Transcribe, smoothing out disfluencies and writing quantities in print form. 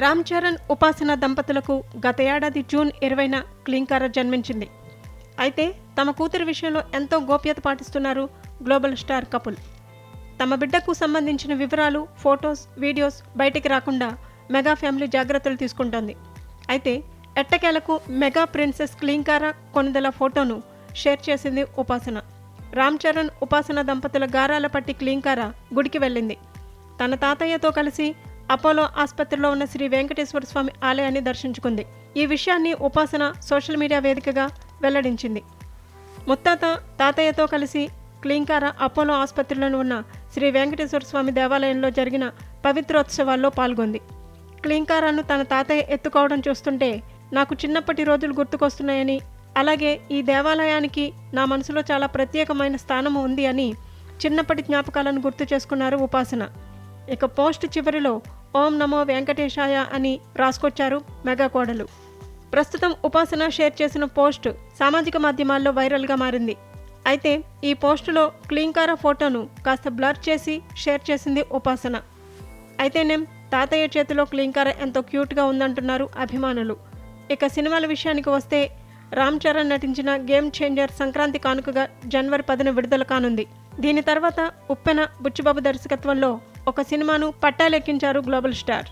రామ్ చరణ్, ఉపాసన దంపతులకు గత ఏడాది జూన్ 20న క్లీంకార జన్మించింది. అయితే తమ కూతురి విషయంలో ఎంతో గోప్యత పాటిస్తున్నారు గ్లోబల్ స్టార్ కపుల్. తమ బిడ్డకు సంబంధించిన వివరాలు, ఫొటోస్, వీడియోస్ బయటికి రాకుండా మెగా ఫ్యామిలీ జాగ్రత్తలు తీసుకుంటోంది. అయితే ఎట్టకేలకు మెగా ప్రిన్సెస్ క్లీంకార కొణిదెల ఫోటోను షేర్ చేసింది ఉపాసన. రామ్ చరణ్, ఉపాసన దంపతుల గారాల పట్టి క్లీంకార గుడికి వెళ్ళింది. తన తాతయ్యతో కలిసి అపోలో ఆసుపత్రిలో ఉన్న శ్రీ వెంకటేశ్వర స్వామి ఆలయాన్ని దర్శించుకుంది. ఈ విషయాన్ని ఉపాసన సోషల్ మీడియా వేదికగా వెల్లడించింది. ముత్తాత, తాతయ్యతో కలిసి క్లీంకార అపోలో ఆసుపత్రిలో ఉన్న శ్రీ వెంకటేశ్వర స్వామి దేవాలయంలో జరిగిన పవిత్రోత్సవాల్లో పాల్గొంది. క్లీంకారాను తన తాతయ్య ఎత్తుకోవడం చూస్తుంటే నాకు చిన్నప్పటి రోజులు గుర్తుకొస్తున్నాయని, అలాగే ఈ దేవాలయానికి నా మనసులో చాలా ప్రత్యేకమైన స్థానము ఉంది అని చిన్నప్పటి జ్ఞాపకాలను గుర్తు చేసుకున్నారు ఉపాసన. ఇక పోస్ట్ చివరిలో ఓం నమో వెంకటేశాయ అని రాసుకొచ్చారు మెగా కోడలు. ప్రస్తుతం ఉపాసన షేర్ చేసిన పోస్ట్ సామాజిక మాధ్యమాల్లో వైరల్గా మారింది. అయితే ఈ పోస్టులో క్లీంకార ఫోటోను కాస్త బ్లర్ చేసి షేర్ చేసింది ఉపాసన. అయితేనేం తాతయ్య చేతిలో క్లీంకార ఎంతో క్యూట్గా ఉందంటున్నారు అభిమానులు. ఇక సినిమాల విషయానికి వస్తే రామ్ చరణ్ నటించిన గేమ్ చేంజర్ సంక్రాంతి కానుకగా జనవరి 10న విడుదల కానుంది. దీని తర్వాత ఉప్పెన బుచ్చిబాబు దర్శకత్వంలో ఒక సినిమాను పట్టాలెక్కించారు గ్లోబల్ స్టార్.